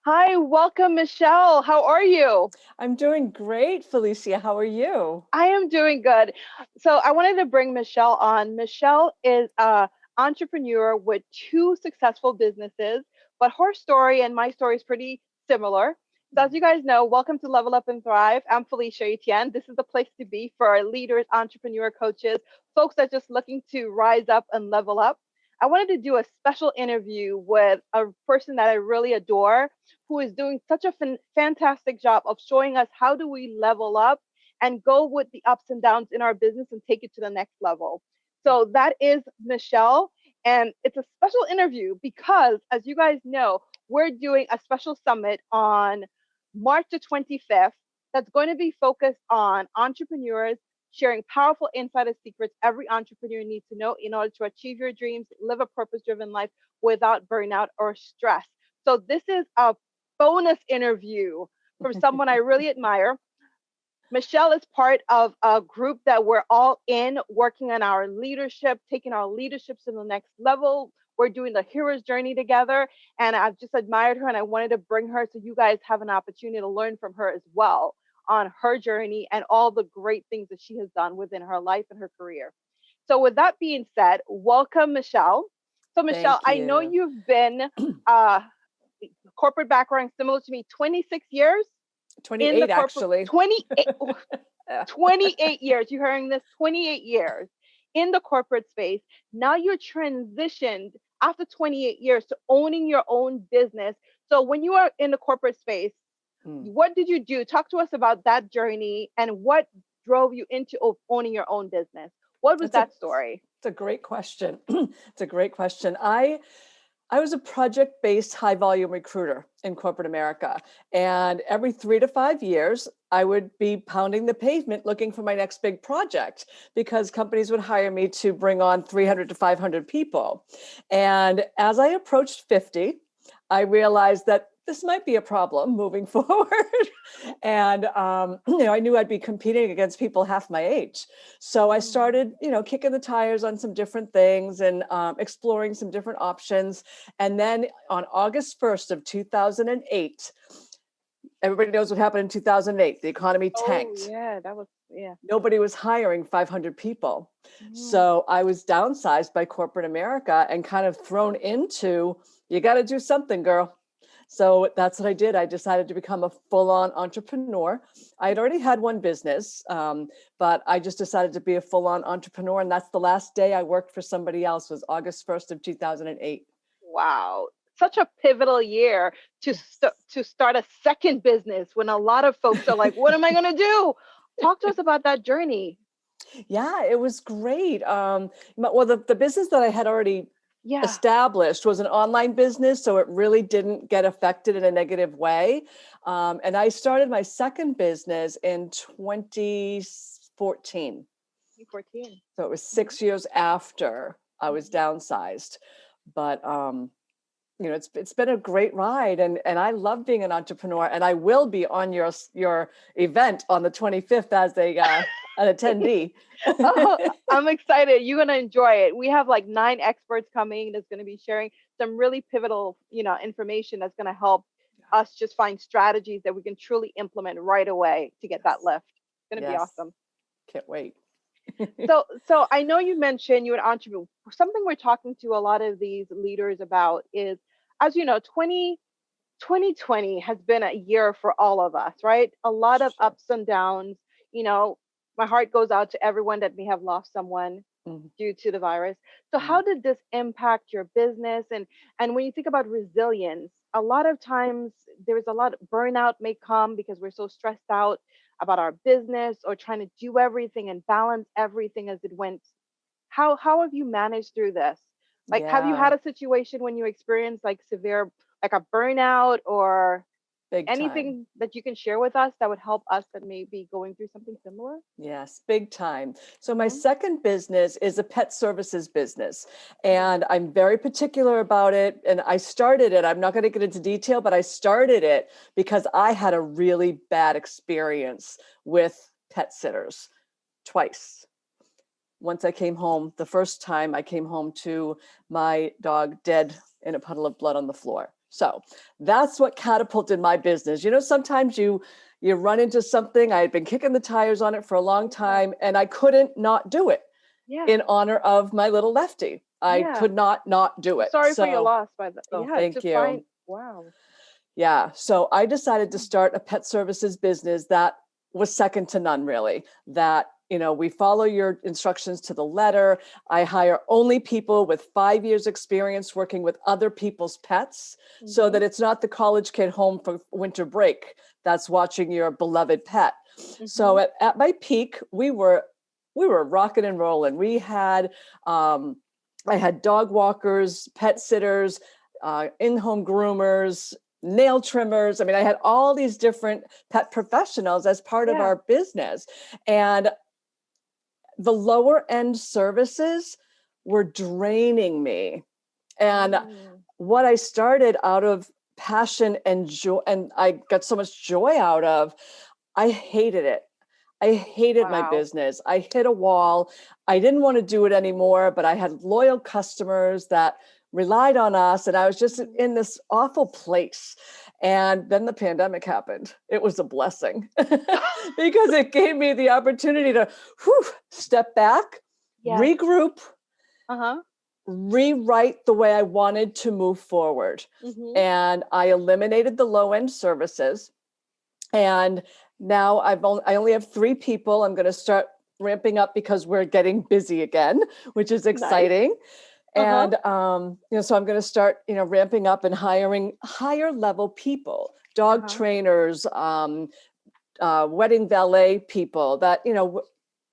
Hi, welcome, Michelle. How are you? I'm doing great, Felicia. How are you? I am doing good. So I wanted to bring Michelle on. Michelle is a entrepreneur with two successful businesses, but her story and my story is pretty similar. So as you guys know, welcome to Level Up and Thrive. I'm Felecia Etienne. This is the place to be for our leaders, entrepreneur coaches, folks that are just looking to rise up and level up. I wanted to do a special interview with a person that I really adore, who is doing such a fantastic job of showing us how do we level up and go with the ups and downs in our business and take it to the next level. So that is Michelle. And it's a special interview because, as you guys know, we're doing a special summit on March the 25th that's going to be focused on entrepreneurs sharing powerful insider secrets every entrepreneur needs to know in order to achieve your dreams, live a purpose driven life without burnout or stress. So, this is a bonus interview from someone I really admire. Michelle is part of a group that we're all in, working on our leadership, taking our leaderships to the next level. We're doing the hero's journey together. And I've just admired her and I wanted to bring her so you guys have an opportunity to learn from her as well on her journey and all the great things that she has done within her life and her career. So, with that being said, welcome, Michelle. So, Michelle, Thank I know you. you've been uh, corporate background similar to me, 26 years in the 28, corporate, actually. 28, Yeah. 28 years. You're hearing this, 28 years in the corporate space. Now you're transitioned after 28 years to owning your own business. So when you are in the corporate space, Hmm. what did you do? Talk to us about that journey and what drove you into owning your own business. What was That's a that story? it's a great question. It's a great question. I was a project-based high-volume recruiter in corporate America. And every 3 to 5 years, I would be pounding the pavement looking for my next big project because companies would hire me to bring on 300 to 500 people. And as I approached 50, I realized that this might be a problem moving forward. And, I knew I'd be competing against people half my age. So I started, kicking the tires on some different things and exploring some different options. And then on August 1st of 2008, everybody knows what happened in 2008. The economy Oh, tanked. yeah, that was, yeah. Nobody was hiring 500 people. Mm. So I was downsized by corporate America and kind of thrown into, you got to do something, girl. So that's what I did. I decided to become a full-on entrepreneur. I had already had one business, but I just decided to be a full-on entrepreneur. And that's the last day I worked for somebody else was August 1st of 2008. Wow, such a pivotal year to to start a second business when a lot of folks are like, "What am I going to do?" Talk to us about that journey. Yeah, it was great. Well, the business that I had already Yeah. established was an online business, so it really didn't get affected in a negative way. And I started my second business in 2014. 2014. So it was Mhm. 6 years after I was Mhm. downsized. But it's been a great ride, and I love being an entrepreneur. And I will be on your event on the 25th as an attendee. Oh, I'm excited. You're going to enjoy it. We have like 9 experts coming that's going to be sharing some really pivotal, information that's going to help us just find strategies that we can truly implement right away to get that Yes, lift. It's going to be yes, awesome. can't wait. So I know you mentioned you're an entrepreneur. Something we're talking to a lot of these leaders about is, as you know, 2020 has been a year for all of us, right? A lot of Sure. ups and downs. You know, my heart goes out to everyone that may have lost someone Mhm, due to the virus. So how mhm. did this impact your business? And when you think about resilience, a lot of times there's a lot of burnout may come because we're so stressed out about our business or trying to do everything and balance everything as it went. How have you managed through this? Like, have you Yeah, had a situation when you experienced like severe, like a burnout or big time. anything that you can share with us that would help us that may be going through something similar? Yes, big time. So my Hmm. second business is a pet services business, Hmm. and I'm very particular about it. And I started it, I'm not going to get into detail, but I started it because I had a really bad experience with pet sitters twice. Once I came home, the first time I came home to my dog dead in a puddle of blood on the floor. So that's what catapulted my business. Sometimes you run into something. I had been kicking the tires on it for a long time, and I couldn't not do it Yeah. in honor of my little lefty. I Yeah. could not do So it. sorry for your So, loss by the, oh, yeah, thank to you. find, wow. Yeah. So I decided to start a pet services business that was second to none, really. That, we follow your instructions to the letter. I hire only people with 5 years experience working with other people's pets, so Mm-hmm. that it's not the college kid home for winter break that's watching your beloved pet. Mm-hmm. So at my peak, we were rocking and rolling. I had dog walkers, pet sitters, in-home groomers, nail trimmers. I mean, I had all these different pet professionals as part of Yeah. our business. And the lower end services were draining me. And Mm. what I started out of passion and joy, and I got so much joy out of, I hated it. I hated my Wow. business. I hit a wall. I didn't want to do it anymore, but I had loyal customers that relied on us. And I was just Mhm. in this awful place. And then the pandemic happened. It was a blessing because it gave me the opportunity to step back, Yes. regroup, Uh-huh. rewrite the way I wanted to move forward. Mm-hmm. And I eliminated the low end services. And now I only have 3 people. I'm going to start ramping up because we're getting busy again, which is Nice. exciting. Uh-huh. And so I'm going to start, ramping up and hiring higher level people, dog Uh-huh. trainers, wedding valet people that,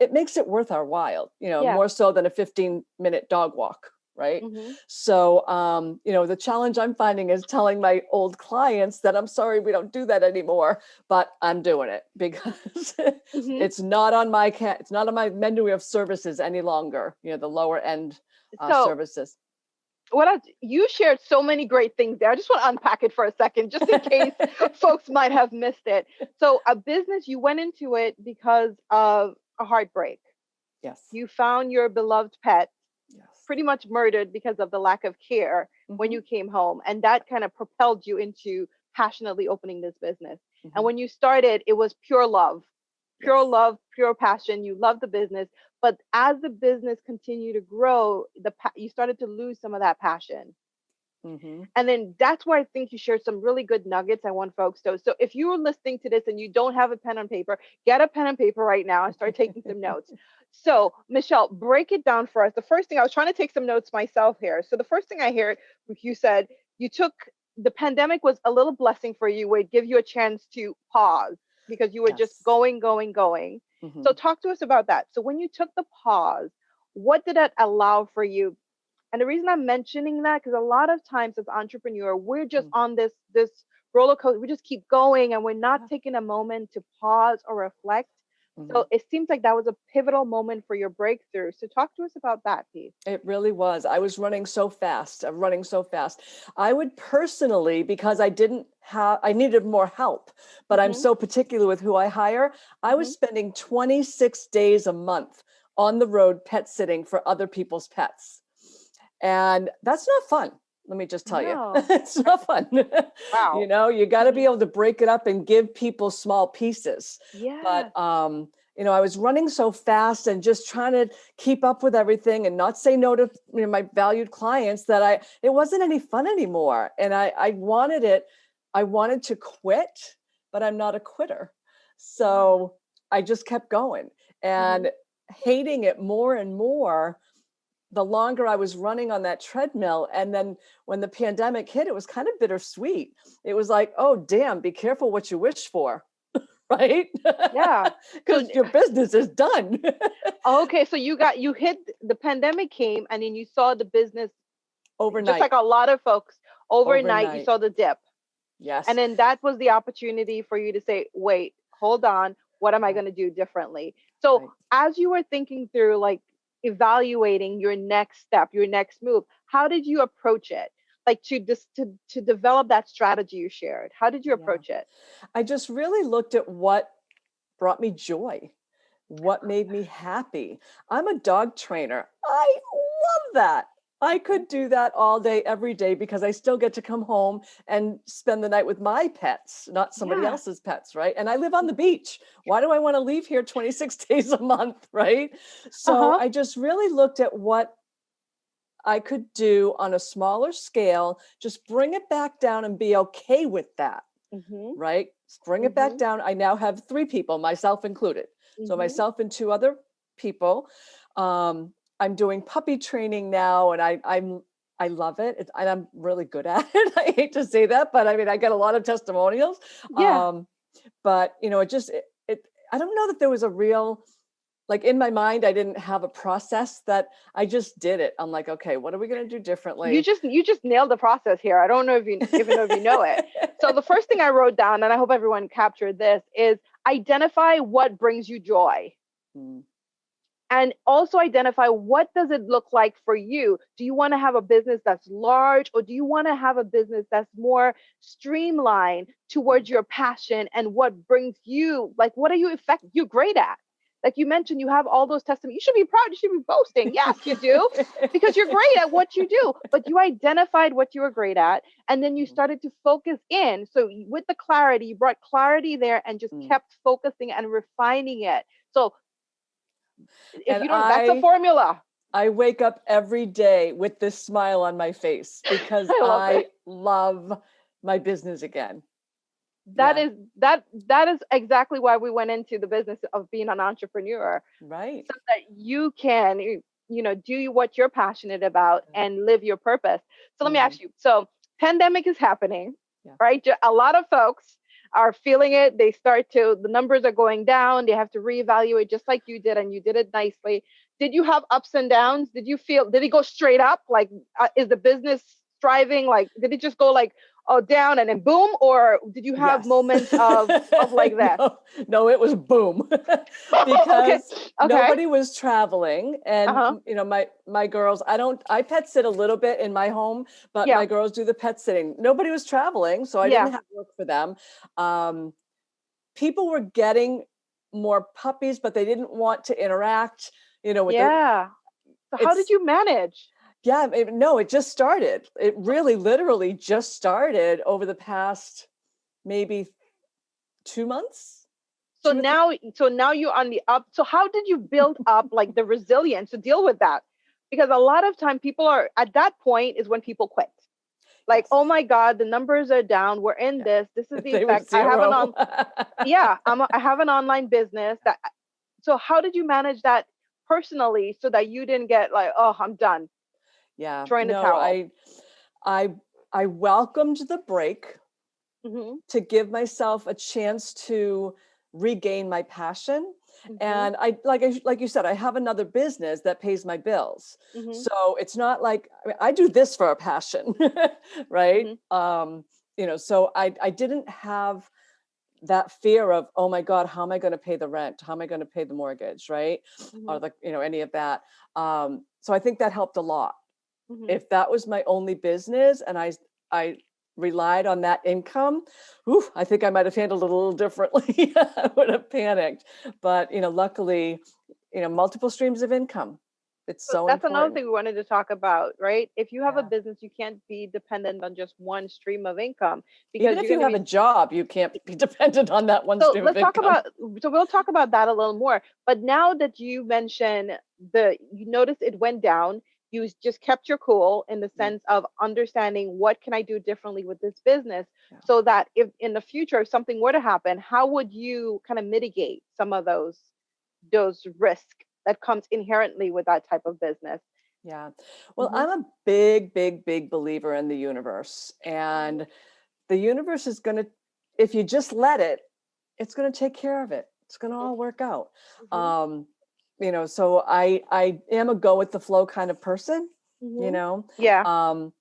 it makes it worth our while, Yeah. more so than a 15-minute dog walk. Right. Mm-hmm. So, the challenge I'm finding is telling my old clients that I'm sorry, we don't do that anymore, but I'm doing it because Mm-hmm. it's not on it's not on my menu of services any longer, the lower end So services. you shared so many great things there. I just want to unpack it for a second, just in case folks might have missed it. So a business, you went into it because of a heartbreak. Yes. You found your beloved pet Yes. pretty much murdered because of the lack of care when Mm-hmm. you came home. And that kind of propelled you into passionately opening this business. And Mm-hmm. when you started, it was pure Yes. love, pure passion. You loved the business. But as the business continued to grow, you started to lose some of that passion. Mm-hmm. And then that's where I think you shared some really good nuggets I want folks to. So if you are listening to this and you don't have a pen and paper, get a pen and paper right now and start taking some notes. So Michelle, break it down for us. The first thing, I was trying to take some notes myself here. So the first thing I heard, you said you took the pandemic was a little blessing for you, where it give you a chance to pause because you were just Yes. going, going, going. So Mm-hmm. talk to us about that. So when you took the pause, what did that allow for you? And the reason I'm mentioning that, because a lot of times as entrepreneur, we're just on this roller coaster. We just keep going and we're not taking a moment to pause or reflect. Mm-hmm. So it seems like that was a pivotal moment for your breakthrough. So talk to us about that piece. It really was. I was running so fast. I'm running so fast. I would personally, because I needed more help, but I'm Mm-hmm. so particular with who I hire. I was Mm-hmm. spending 26 days a month on the road pet sitting for other people's pets. And that's not fun. Let me just tell you, No. it's not fun. Wow. You got to be Mm-hmm. able to break it up and give people small pieces. But, Yes. I was running so fast and just trying to keep up with everything and not say no to my valued clients that it wasn't any fun anymore. And I wanted it. I wanted to quit, but I'm not a quitter. Mm-hmm. So I just kept going Mm-hmm. and hating it more and more the longer I was running on that treadmill. And then when the pandemic hit, it was kind of bittersweet. It was like, oh, damn, be careful what you wish for, right? Yeah. So Because your business is done. okay, so you hit the pandemic came and then you saw the business just Overnight. like a lot of folks overnight you Overnight. saw the dip. And Yes. then that was the opportunity for you to say, wait, hold on, what am I Yeah. going to do differently? So, Right. as you were thinking through, like evaluating your next step, your next move, how did you approach it? Like to develop that strategy you shared, how did you Yeah. approach it? I just really looked at what brought me joy, what made me happy. I'm a dog trainer. I love that. I could do that all day, every day, because I still get to come home and spend the night with my pets, not somebody Yeah. else's pets, right? And I live on the beach. Why do I want to leave here 26 days a month, right? So Uh-huh. I just really looked at what I could do on a smaller scale, just bring it back down and be okay with that, Mhm. right? Just bring it back Mhm. down. I now have 3 people, myself included. So Mhm. myself and 2 other people. Um, I'm doing puppy training now, and I love it. And I'm really good at it. I hate to say that, but I mean, I get a lot of testimonials. Yeah. Um, but it I don't know that there was a real, like, in my mind, I didn't have a process, that I just did it. I'm like, okay, what are we going to do You differently? just nailed the process here. I don't know if you even know if you know it. So the first thing I wrote down, and I hope everyone captured this, is identify what brings you joy. Mm, And also identify what does it look like for you. Do you want to have a business that's large, or do you want to have a business that's more streamlined mm, towards your passion and what brings you, like, what are you great at? Like you mentioned, you have all those testimonies. You should be proud, you should be boasting. Yes, you do, because you're great at what you do. But you identified what you were great at, and then you mm, started to focus in. So with the clarity, you brought clarity there and just mm. kept focusing and refining it. So if And you don't, that's a formula. I wake up every day with this smile on my face because I love I it. love my business again. That Yeah, is that is exactly why we went into the business of being an entrepreneur, right. so that you can, do what you're passionate about and live your purpose. So let me Hmm. ask you. So pandemic is happening, Yeah. right? A lot of folks are feeling it. They start to, the numbers are going down. They have to reevaluate, just like you did, and you did it nicely. Did you have ups and downs? Did it go straight up? Like, is the business thriving? Like, did it just go like, oh, down and then boom? Or did you have Yes. moments of like this? No, no, it was boom Okay. because Okay. nobody was traveling. And, Uh-huh. my girls, I pet sit a little bit in my home, but Yeah. my girls do the pet sitting. Nobody was traveling, so I Yeah. didn't have work for them. Um, People were getting more puppies, but they didn't want to interact, with the, Yeah. So how did it's, you manage? yeah, no, it just started. It really literally just started over the past maybe 2 months, So 2 or 3. now you're on the up. So how did you build up like the resilience to deal with that? Because a lot of time people are at that point is when people quit. Like, oh Yes. my God, the numbers are down. We're in Yeah. this. This is the They were effect. I have an zero. on yeah, I have an online business that, so how did you manage that personally so that you didn't get like, oh, I'm done, Yeah. throwing the No, towel? I I welcomed the break Mm-hmm. to give myself a chance to regain my passion. Mm-hmm. And like you said, I have another business that pays my bills. Mm-hmm. So it's not like, I mean, I do this for a passion, right? Mm-hmm. So I didn't have that fear of, oh my God, how am I going to pay the rent? How am I going to pay the mortgage? Right. Mm-hmm. Or any of that. So I think that helped a lot. Mm-hmm. If that was my only business and I relied on that income, I think I might have handled it a little differently. I would have panicked. But, luckily, multiple streams of income. It's So so that's another important. thing we wanted to talk about, right? If you have a Yeah. business, you can't be dependent on just one stream of income, Even because if you're you going to have a be. job, you can't be dependent on that one So stream of let's talk income. about, so we'll talk about that a little more. But now that you mention you notice it went down, you just kept your cool in the Mm, sense of understanding what can I do differently with this business, yeah. so that if in the future if something were to happen, how would you kind of mitigate some of those risks that comes inherently with that type of business? Yeah. Well, Hmm. I'm a big, big, big believer in the universe. Hmm. And the universe is going to, if you just let it, it's going to take care of it. It's going to all work out. Hmm. Um, so I am a go with the flow kind of person, you Hmm. know. Yeah. Um,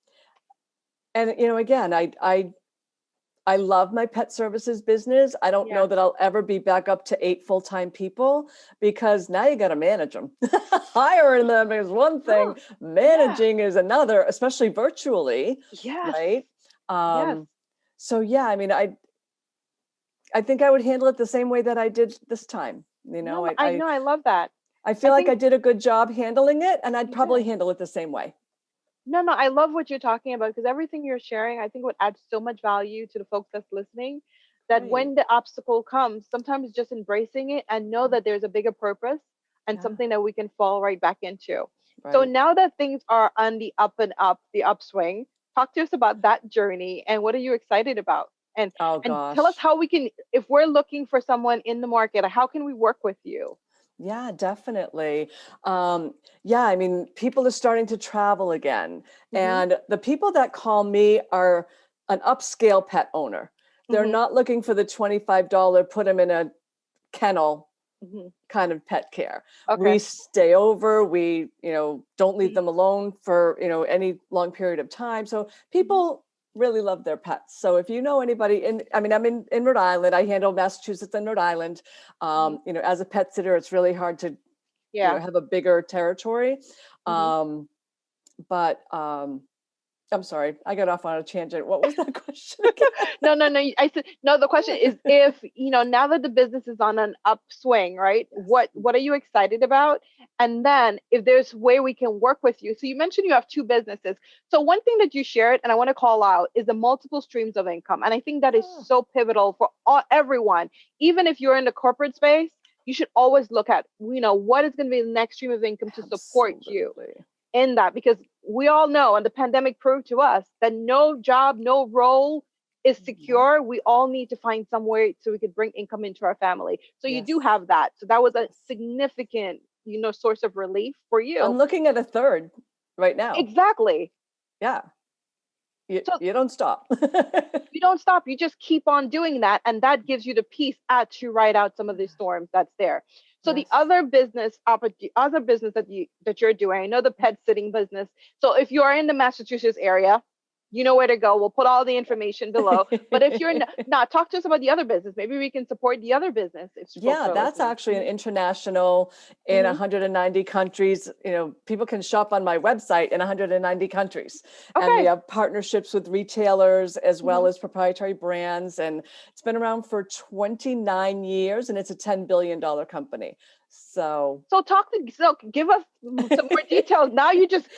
and again, I love my pet services business. I don't know Yeah. that I'll ever be back up to 8 full-time people, because now you got to manage them. Hiring them is one thing, Oh, yeah. managing is another, especially virtually, Yes. right? Yes. Um, so yeah, I mean, I think I would handle it the same way that I did this time. No, I know. I love that. I I feel like think I did a good job handling it, and I'd you probably did. handle it the same way. No, I love what you're talking about because everything you're sharing, I think would add so much value to the folks that's listening. That Great. when the obstacle comes, sometimes just embracing it and know that there's a bigger purpose and Yeah, something that we can fall right back into. So right. now that things are on the up and up, the upswing, talk to us about that journey and what are you excited about? Oh And tell us gosh. how we can, if we're looking for someone in the market, how can we work with you? Yeah, definitely. Yeah, I mean, people are starting to travel again. Hmm. And the people that call me are an upscale pet owner. They're Hmm. not looking for the $25, put them in a kennel Hmm. kind of pet care. We Okay. stay over, we, don't leave Hmm. them alone for, any long period of time. So Hmm. people really love their pets. So if you know anybody I mean, I'm in Rhode Island, I handle Massachusetts and Rhode Island. Hmm. As a pet sitter, it's really hard to, Yeah. have a bigger territory. Hmm. Um, but I'm sorry, I got off on a tangent. What was that question again? No. I said no. The question is, if now that the business is on an upswing, right? Yes. What are you excited about? And then, if there's way we can work with you. So you mentioned you have two businesses. So one thing that you shared, and I want to call out, is the multiple streams of income. And I think that is Ah, so pivotal for everyone. Even if you're in the corporate space, you should always look at, what is going to be the next stream of income to support you absolutely. in that, because we all know, and the pandemic proved to us, that no job, no role is Nope. secure. We all need to find some way so we could bring income into our family. So you do Yes. have that. So that was a Yes. significant, source of relief for you. I'm looking at a third right now. Exactly. Yeah. You, So you don't stop. you don't stop. You just keep on doing that, and that gives you the peace to ride out some of the storms that's there. So the Yes. other other business that you're doing, I know the pet sitting business. So if you are in the Massachusetts area, you know where to go. We'll put all the information below. But if you're not, talk to us about the other business. Maybe we can support the other business if folks Yeah, are that's listening. actually an international in Hmm. 190 countries. People can shop on my website in 190 countries. And we Okay. have partnerships with retailers as well Hmm. as proprietary brands. And it's been around for 29 years and it's a $10 billion company. So So give us some more details. Now you just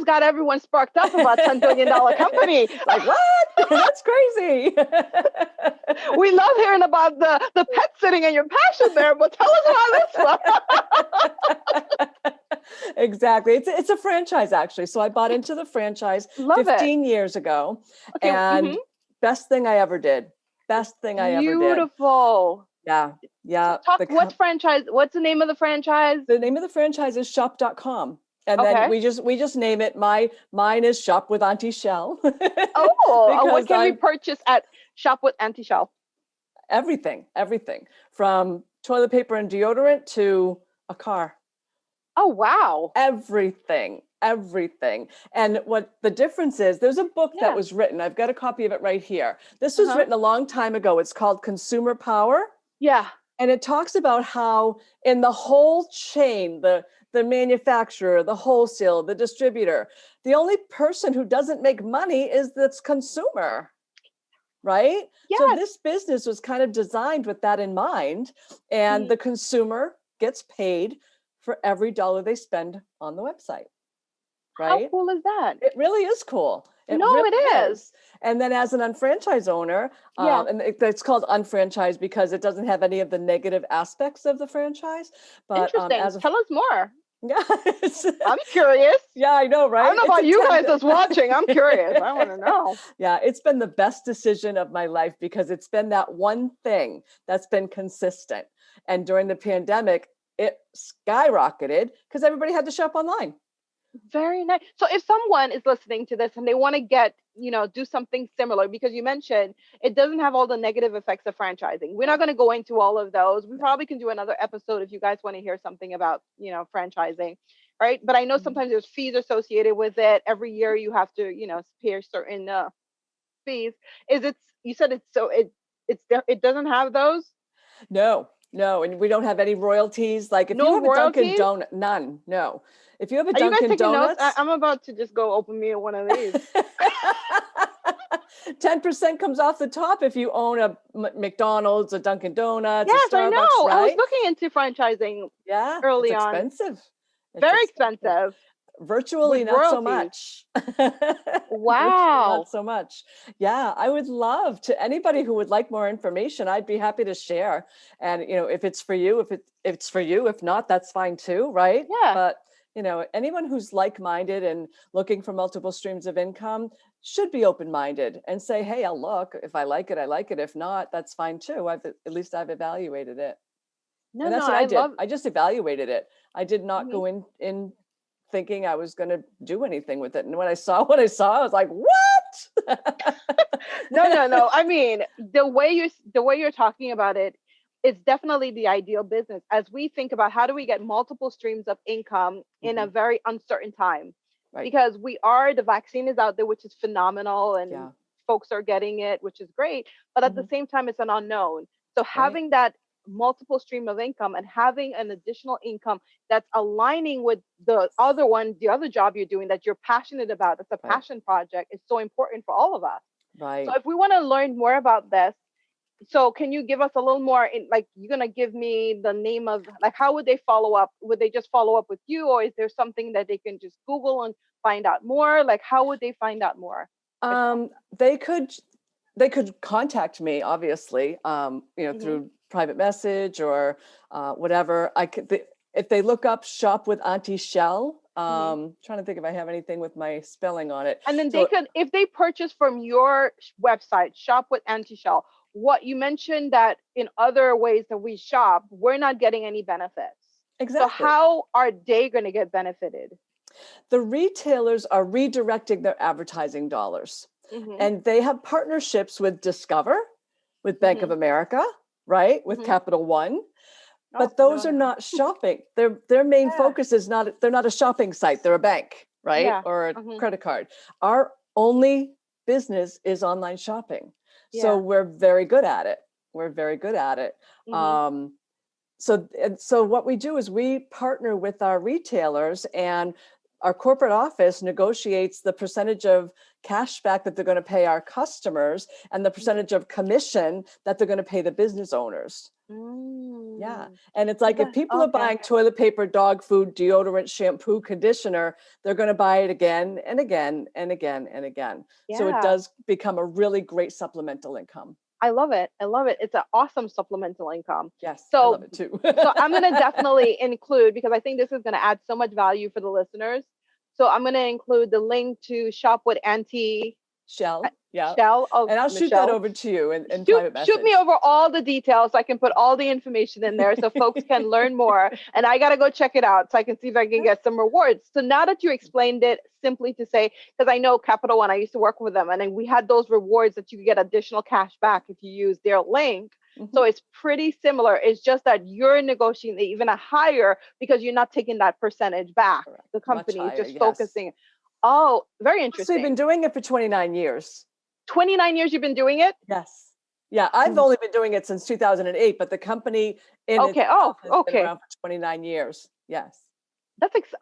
got everyone sparked up about $10 billion company. like, what? That's crazy. We love hearing about the pet sitting and your passion there, but tell us about this Exactly. It's a franchise actually. So I bought into the franchise one. Love it. 15 years ago Okay. and best thing I ever did. Best thing I ever did. Beautiful. Yeah. So Yeah. talk, what's the name of the franchise? The name of the franchise is shop.com. And then Okay. we just name it. Mine is Shop with Auntie Shell Oh, what because can we I'm purchase at Shop with Auntieschelle? everything from toilet paper and deodorant to a car. Oh, wow. Everything. And what the difference is, there's a book that Yeah. was written. I've got a copy of it right here. This was Uh-huh. written a long time ago. It's called Consumer Power. Yeah. And it talks about how in the whole chain, the manufacturer, the wholesale, the distributor, the only person who doesn't make money is this consumer, right? So Yes. this business was kind of designed with that in mind. And Mhm. the consumer gets paid for every dollar they spend on the website, How right? cool is that? It really is cool. It No, really it is. is. And then as an unfranchised owner, Yeah. and it's called unfranchised because it doesn't have any of the negative aspects of the franchise. But Interesting. as a, Tell us more. yeah, I'm curious. yeah, I know, I don't right? know It's about a you 10. guys that's watching. I'm curious. I want to know. Yeah, it's been the best decision of my life because it's been that one thing that's been consistent. And during the pandemic, it skyrocketed because everybody had to shop online. Very nice. So if someone is listening to this and they want to do something similar, because you mentioned it doesn't have all the negative effects of franchising. We're not going to go into all of those. We No. probably can do another episode if you guys want to hear something about, franchising, right? But I know Mhm. sometimes there's fees associated with it. Every year you have to, pay certain fees. You said it doesn't have those? No, and we don't have any royalties. Like if you No have a Dunkin' royalties? Donut, none, no. If you have a Are you guys Dunkin' taking notes? Donuts, I'm about to just go open me one of these. 10% comes off the top if you own a McDonald's, a Dunkin' Donuts, a Yes, I Starbucks, know. I was right? looking into franchising Yeah, it's early on. expensive. It's Very expensive. expensive. Virtually, with not so royalties. much. Virtually, Wow. not so much. Yeah, I would love to. Anybody who would like more information, I'd be happy to share. And if it's for you, if it's for you, if not, that's fine too, right? Yeah. But anyone who's like-minded and looking for multiple streams of income should be open-minded and say, hey, I'll look. If I like it, I like it. If not, that's fine too. At least I've evaluated it. No, And no, that's what I I did. love. I just evaluated it. I did not Mhm. go in thinking I was going to do anything with it. And when I saw what I saw, I was like, what? No, no, no. I mean, the way you're talking about it, it's definitely the ideal business. As we think about how do we get multiple streams of income in a Mhm. very uncertain time, Right. because the vaccine is out there, which is phenomenal, and Yeah. folks are getting it, which is great. But at the Mhm. same time, it's an unknown. So Right. having that multiple stream of income and having an additional income that's aligning with the other job you're doing that you're passionate about, it's a Right. passion project, is so important for all of us. So Right. if we want to learn more about this, so can you give us a little more like you're gonna give me the name of, like, how would they follow up? Would they just follow up with you, or is there something that they can just Google and find out more? Like, how would they find out more, Michelle? Um, they could they could contact me, obviously, Hmm. through private message or whatever. If they look up Shop with Auntie Shell, Hmm. trying to think if I have anything with my spelling on it. And then they So could, if they purchase from your website, Shop with Anti-Shell, what you mentioned that in other ways that we shop, we're not getting any benefits. So exactly. how are they going to get benefited? The retailers are redirecting their advertising dollars, Hmm. and they have partnerships with Discover, with Bank of Hmm. America, right, with Hmm. Capital One. Oh, But no, those are no. not shopping. Their main Yeah. focus is not, they're not a shopping site, they're a bank, right, Yeah. or a Hmm. credit card. Our only business is online shopping, so Yeah. we're very good at it. We're very good at it. Hmm. Um, so what we do is we partner with our retailers, and our corporate office negotiates the percentage of cash back that they're going to pay our customers and the Hmm. percentage of commission that they're going to pay the business owners. Yeah. Mm. And it's So like if that, people are okay. buying toilet paper, dog food, deodorant, shampoo, conditioner, they're going to buy it again and again and again and again. So it Yeah. does become a really great supplemental income. I love it. I love it. It's an awesome supplemental income. Yes, I love So it too. I'm going to definitely include, because I think this is going to add so much value for the listeners. So I'm going to include the link to Shop with Auntie Shell. Yeah. Shell of And I'll shoot that Michelle. over to you in shoot private shoot me message. over all the details so I can put all the information in there so folks can learn more. And I gotta go check it out so I can see if I can get some rewards. So now that you explained it, simply to say, because I know Capital One, I used to work with them, and then we had those rewards that you could get additional cash back if you use their link. Mhm. So it's pretty similar. It's just that you're negotiating even a higher because you're not taking that percentage back. Correct. The Much company is higher. just Yes. focusing. Oh, very Plus, we've been interesting. doing it for 29 years. 29 years you've been doing it? Yes. Yeah, I've only been doing it since 2008, but the company in Okay. itself Oh, has been okay. around for 29 years. Yes.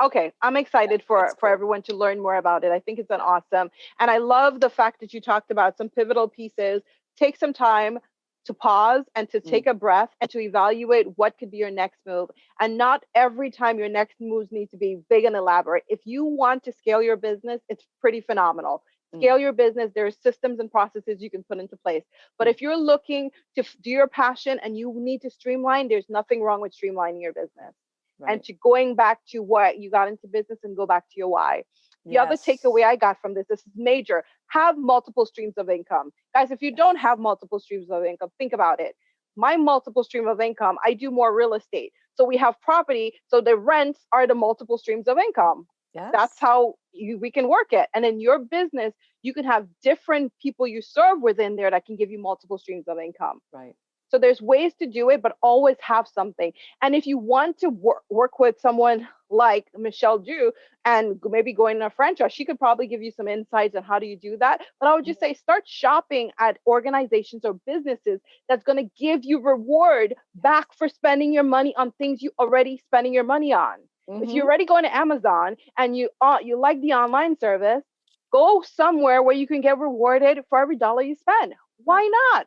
Okay. I'm Yeah, excited it's for cool. everyone to learn more about it. I think it's an awesome, and I love the fact that you talked about some pivotal pieces. Take some time to pause and to Mm, take a breath and to evaluate what could be your next move. And not every time your next moves need to be big and elaborate. If you want to scale your business, it's pretty phenomenal. mm, Scale your business. There's systems and processes you can put into place. But mm. if you're looking to do your passion and you need to streamline, there's nothing wrong with streamlining your business and Right. to going back to what you got into business and go back to your why. The other takeaway Yes. I got from this is major. Have multiple streams of income. Guys, if you don't Yes. have multiple streams of income, think about it. My multiple stream of income, I do more real estate. So we have property. So the rents are the multiple streams of income. That's Yes. how we can work it. And in your business, you can have different people you serve within there that can give you multiple streams of income. Right. So there's ways to do it, but always have something. And if you want to work with someone like Michelle Drew and maybe going in a franchise, she could probably give you some insights on how do you do that. But I would just say start shopping at organizations or businesses that's going to give you reward Yes. back for spending your money on things you already spending your money on. If you're Mm-hmm. already going to Amazon and you like the online service, go somewhere where you can get rewarded for every dollar you spend. Right. Why not?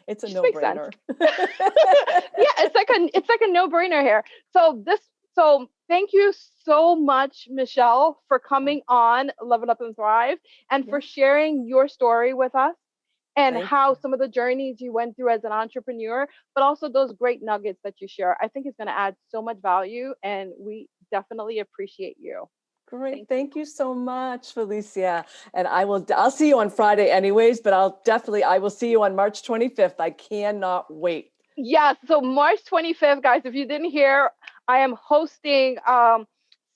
It's a Just makes sense. no-brainer. Yeah, it's like a no-brainer here. So this So thank you so much, Michelle, for coming on Level Up and Thrive and Yeah, for sharing your story with us and thank how you. some of the journeys you went through as an entrepreneur, but also those great nuggets that you share. I think it's going to add so much value, and we definitely appreciate you. Great. Thank you. Thank you so much, Felecia. And I'll see you on Friday anyways, but I will see you on March 25th. I cannot wait. Yes, so March 25th, guys, if you didn't hear, I am hosting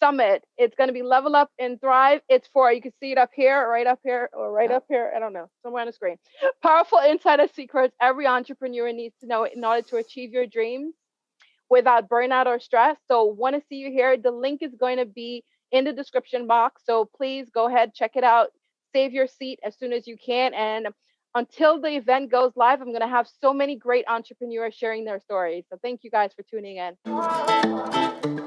summit. It's going to be Level Up and Thrive. It's for, you can see it up here, right up here, or right Yeah. up here. I don't know, somewhere on the screen. Powerful insider secrets every entrepreneur needs to know in order to achieve your dreams without burnout or stress. So, want to see you here. The link is going to be in the description box. So, please go ahead, check it out. Save your seat as soon as you can. And until the event goes live, I'm going to have so many great entrepreneurs sharing their stories. So, thank you guys for tuning in.